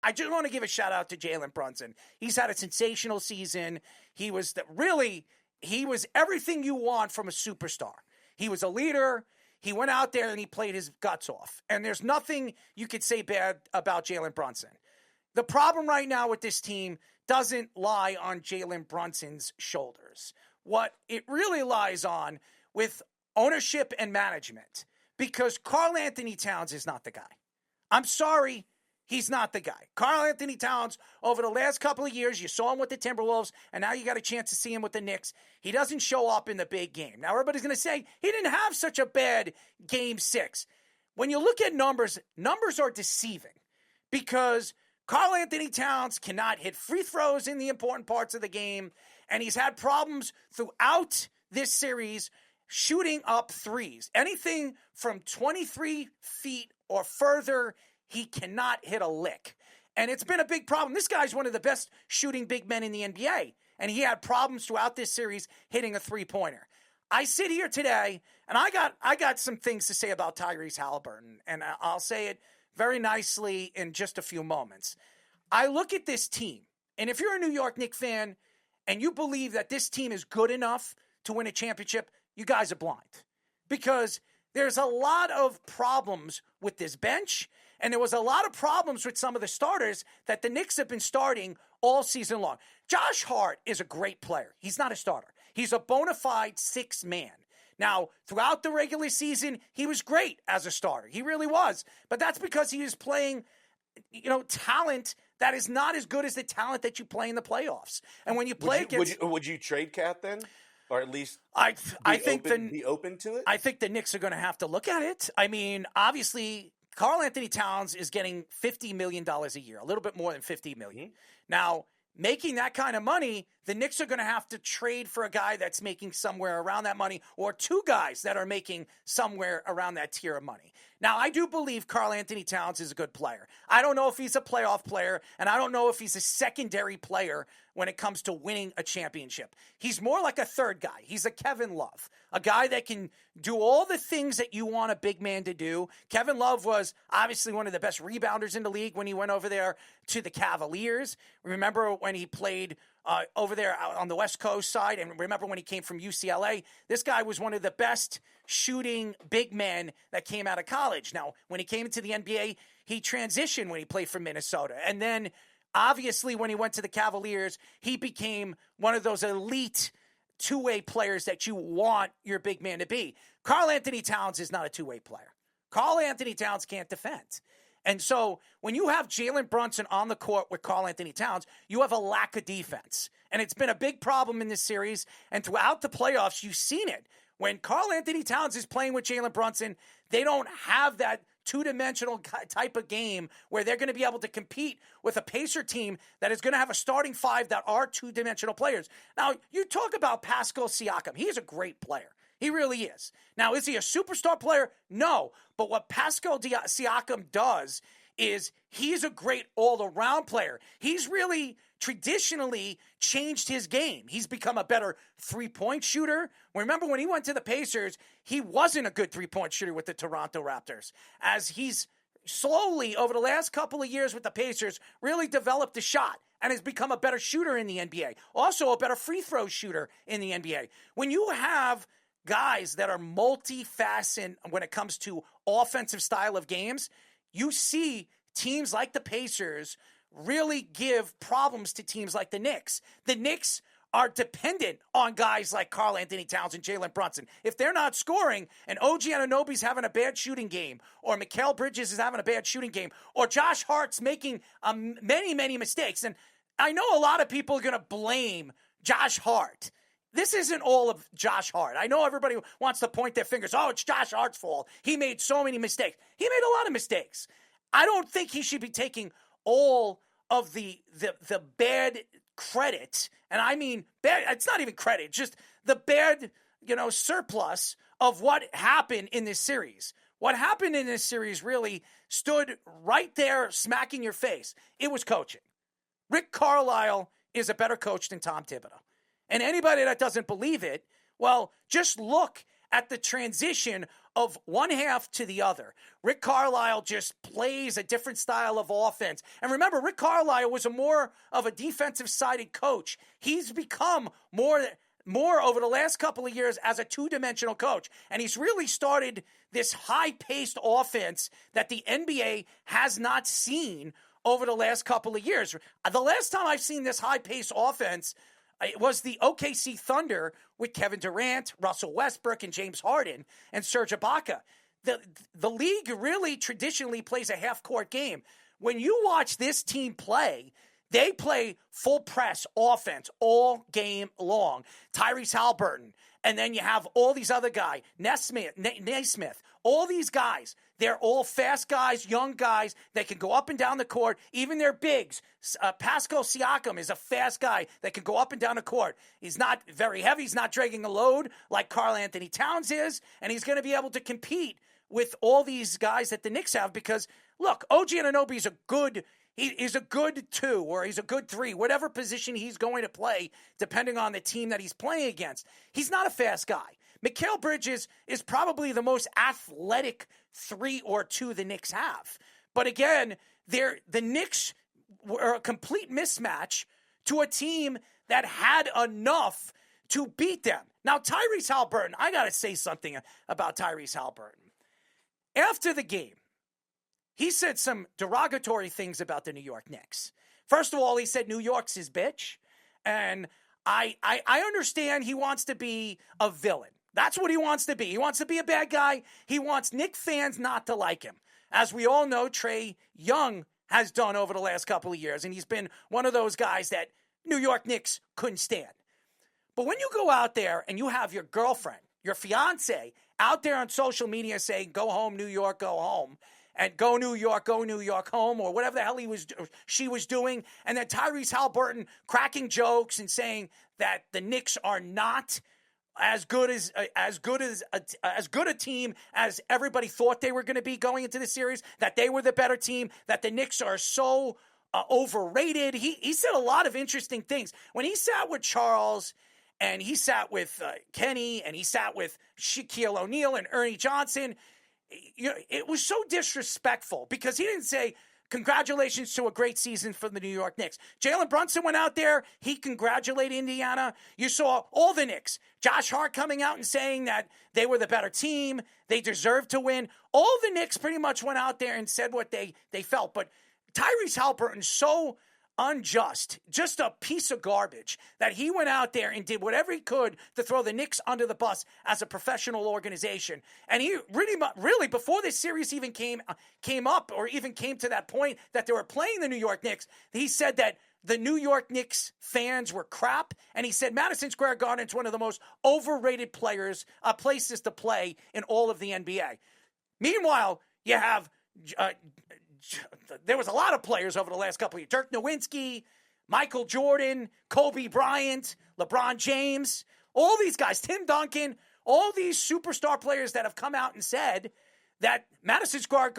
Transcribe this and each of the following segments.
I just want to give a shout out to Jalen Brunson. He's had a sensational season. He was everything you want from a superstar. He was a leader. He went out there and he played his guts off. And there's nothing you could say bad about Jalen Brunson. The problem right now with this team doesn't lie on Jalen Brunson's shoulders. What it really lies on with ownership and management, because Karl Anthony Towns is not the guy. I'm sorry, he's not the guy. Karl Anthony Towns, over the last couple of years, you saw him with the Timberwolves, and now you got a chance to see him with the Knicks. He doesn't show up in the big game. Now, everybody's going to say he didn't have such a bad Game 6. When you look at numbers are deceiving, because Karl Anthony Towns cannot hit free throws in the important parts of the game, and he's had problems throughout this series shooting up threes. Anything from 23 feet or further, he cannot hit a lick. And it's been a big problem. This guy's one of the best shooting big men in the NBA, and he had problems throughout this series hitting a three-pointer. I sit here today, and I got some things to say about Tyrese Halliburton, and I'll say it very nicely in just a few moments. I look at this team, and if you're a New York Knicks fan and you believe that this team is good enough to win a championship, you guys are blind. Because there's a lot of problems with this bench, and there was a lot of problems with some of the starters that the Knicks have been starting all season long. Josh Hart is a great player. He's not a starter. He's a bona fide sixth man. Now, throughout the regular season, he was great as a starter. He really was. But that's because he was playing, talent that is not as good as the talent that you play in the playoffs. And when you play would you trade Cat then? Or at least be open to it? I think the Knicks are going to have to look at it. I mean, obviously, Karl Anthony Towns is getting $50 million a year, a little bit more than $50 million. Mm-hmm. Now, making that kind of money, the Knicks are going to have to trade for a guy that's making somewhere around that money, or two guys that are making somewhere around that tier of money. Now, I do believe Karl Anthony Towns is a good player. I don't know if he's a playoff player, and I don't know if he's a secondary player when it comes to winning a championship. He's more like a third guy. He's a Kevin Love, a guy that can do all the things that you want a big man to do. Kevin Love was obviously one of the best rebounders in the league when he went over there to the Cavaliers. Remember when he played over there on the West Coast side, and remember when he came from UCLA? This guy was one of the best shooting big men that came out of college. Now, when he came into the NBA, he transitioned when he played for Minnesota. And then, obviously, when he went to the Cavaliers, he became one of those elite two-way players that you want your big man to be. Karl Anthony Towns is not a two-way player. Karl Anthony Towns can't defend. And so when you have Jalen Brunson on the court with Karl Anthony Towns, you have a lack of defense. And it's been a big problem in this series. And throughout the playoffs, you've seen it. When Karl Anthony Towns is playing with Jalen Brunson, they don't have that two-dimensional type of game where they're going to be able to compete with a Pacer team that is going to have a starting five that are two-dimensional players. Now, you talk about Pascal Siakam. He is a great player. He really is. Now, is he a superstar player? No. But what Pascal Siakam does is he's a great all-around player. He's really traditionally changed his game. He's become a better three-point shooter. Remember when he went to the Pacers, he wasn't a good three-point shooter with the Toronto Raptors. As he's slowly, over the last couple of years with the Pacers, really developed a shot and has become a better shooter in the NBA. Also a better free throw shooter in the NBA. When you have guys that are multifaceted when it comes to offensive style of games, you see teams like the Pacers really give problems to teams like the Knicks. The Knicks are dependent on guys like Karl Anthony Towns and Jalen Brunson. If they're not scoring, and OG Anunoby's having a bad shooting game, or Mikal Bridges is having a bad shooting game, or Josh Hart's making many, many mistakes, and I know a lot of people are going to blame Josh Hart. This isn't all of Josh Hart. I know everybody wants to point their fingers. Oh, it's Josh Hart's fault. He made so many mistakes. He made a lot of mistakes. I don't think he should be taking all of the bad credit, and I mean bad. It's not even credit, just the bad, surplus of what happened in this series. What happened in this series really stood right there, smacking your face. It was coaching. Rick Carlisle is a better coach than Tom Thibodeau, and anybody that doesn't believe it, well, just look at the transition of one half to the other. Rick Carlisle just plays a different style of offense. And remember, Rick Carlisle was more of a defensive-sided coach. He's become more over the last couple of years as a two-dimensional coach. And he's really started this high-paced offense that the NBA has not seen over the last couple of years. The last time I've seen this high-paced offense, it was the OKC Thunder with Kevin Durant, Russell Westbrook, and James Harden, and Serge Ibaka. The league really traditionally plays a half-court game. When you watch this team play, they play full press offense all game long. Tyrese Halliburton, and then you have all these other guys, Naismith, all these guys. They're all fast guys, young guys. They can go up and down the court. Even their bigs. Pascal Siakam is a fast guy that can go up and down the court. He's not very heavy. He's not dragging a load like Karl Anthony Towns is. And he's going to be able to compete with all these guys that the Knicks have because, look, OG Anunoby is a good He's a good 2 or he's a good 3, whatever position he's going to play, depending on the team that he's playing against. He's not a fast guy. Mikal Bridges is probably the most athletic 3 or 2 the Knicks have. But again, the Knicks were a complete mismatch to a team that had enough to beat them. Now, Tyrese Halliburton, I got to say something about Tyrese Halliburton. After the game, he said some derogatory things about the New York Knicks. First of all, he said New York's his bitch. And I understand he wants to be a villain. That's what he wants to be. He wants to be a bad guy. He wants Knicks fans not to like him. As we all know, Trae Young has done over the last couple of years. And he's been one of those guys that New York Knicks couldn't stand. But when you go out there and you have your girlfriend, your fiance, out there on social media saying, go home, New York, go home, and go New York home, or whatever the hell she was doing, and then Tyrese Halliburton cracking jokes and saying that the Knicks are not as good a team as everybody thought they were going to be going into the series, that they were the better team, that the Knicks are so overrated. He said a lot of interesting things. When he sat with Charles and he sat with Kenny and he sat with Shaquille O'Neal and Ernie Johnson, it was so disrespectful because he didn't say, congratulations to a great season for the New York Knicks. Jalen Brunson went out there. He congratulated Indiana. You saw all the Knicks. Josh Hart coming out and saying that they were the better team. They deserved to win. All the Knicks pretty much went out there and said what they felt. But Tyrese Halliburton's so unjust, just a piece of garbage, that he went out there and did whatever he could to throw the Knicks under the bus as a professional organization. And he really before this series even came up or even came to that point that they were playing the New York Knicks, he said that the New York Knicks fans were crap, and he said Madison Square Garden is one of the most overrated places to play in all of the NBA. Meanwhile, you have there was a lot of players over the last couple of years. Dirk Nowitzki, Michael Jordan, Kobe Bryant, LeBron James, all these guys, Tim Duncan, all these superstar players that have come out and said that Madison Square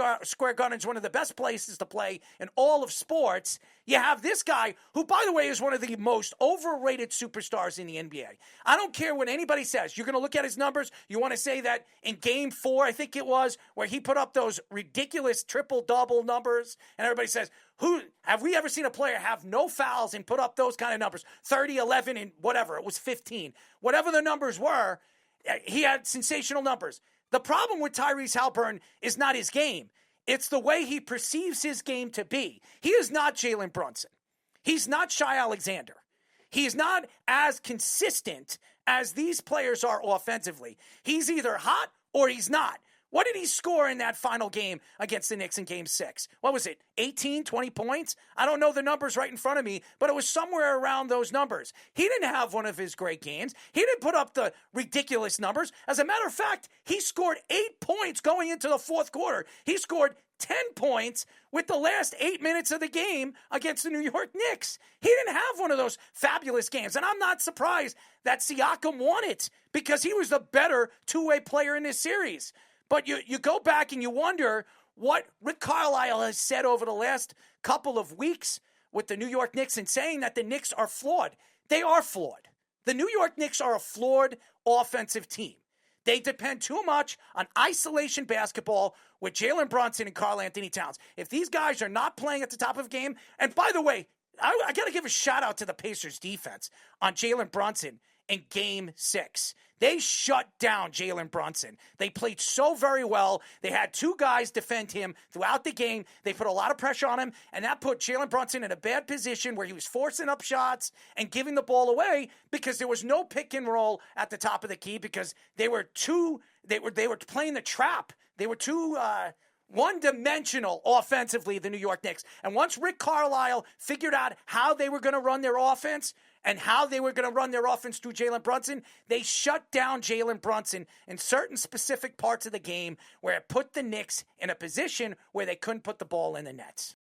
Garden is one of the best places to play in all of sports. You have this guy who, by the way, is one of the most overrated superstars in the NBA. I don't care what anybody says. You're going to look at his numbers. You want to say that in Game 4, I think it was, where he put up those ridiculous triple-double numbers, and everybody says, have we ever seen a player have no fouls and put up those kind of numbers? 30, 11, and whatever. It was 15. Whatever the numbers were, he had sensational numbers. The problem with Tyrese Halliburton is not his game. It's the way he perceives his game to be. He is not Jalen Brunson. He's not Shai Alexander. He's not as consistent as these players are offensively. He's either hot or he's not. What did he score in that final game against the Knicks in Game 6? What was it, 18, 20 points? I don't know the numbers right in front of me, but it was somewhere around those numbers. He didn't have one of his great games. He didn't put up the ridiculous numbers. As a matter of fact, he scored 8 points going into the fourth quarter. He scored 10 points with the last 8 minutes of the game against the New York Knicks. He didn't have one of those fabulous games, and I'm not surprised that Siakam won it because he was the better two-way player in this series. But you go back and you wonder what Rick Carlisle has said over the last couple of weeks with the New York Knicks and saying that the Knicks are flawed. They are flawed. The New York Knicks are a flawed offensive team. They depend too much on isolation basketball with Jalen Brunson and Karl Anthony Towns. If these guys are not playing at the top of the game, and by the way, I got to give a shout out to the Pacers defense on Jalen Brunson in Game 6. They shut down Jalen Brunson. They played so very well. They had two guys defend him throughout the game. They put a lot of pressure on him, and that put Jalen Brunson in a bad position where he was forcing up shots and giving the ball away because there was no pick and roll at the top of the key because they were playing the trap. They were too one-dimensional offensively, the New York Knicks. And once Rick Carlisle figured out how they were going to run their offense and how they were going to run their offense through Jalen Brunson, they shut down Jalen Brunson in certain specific parts of the game where it put the Knicks in a position where they couldn't put the ball in the nets.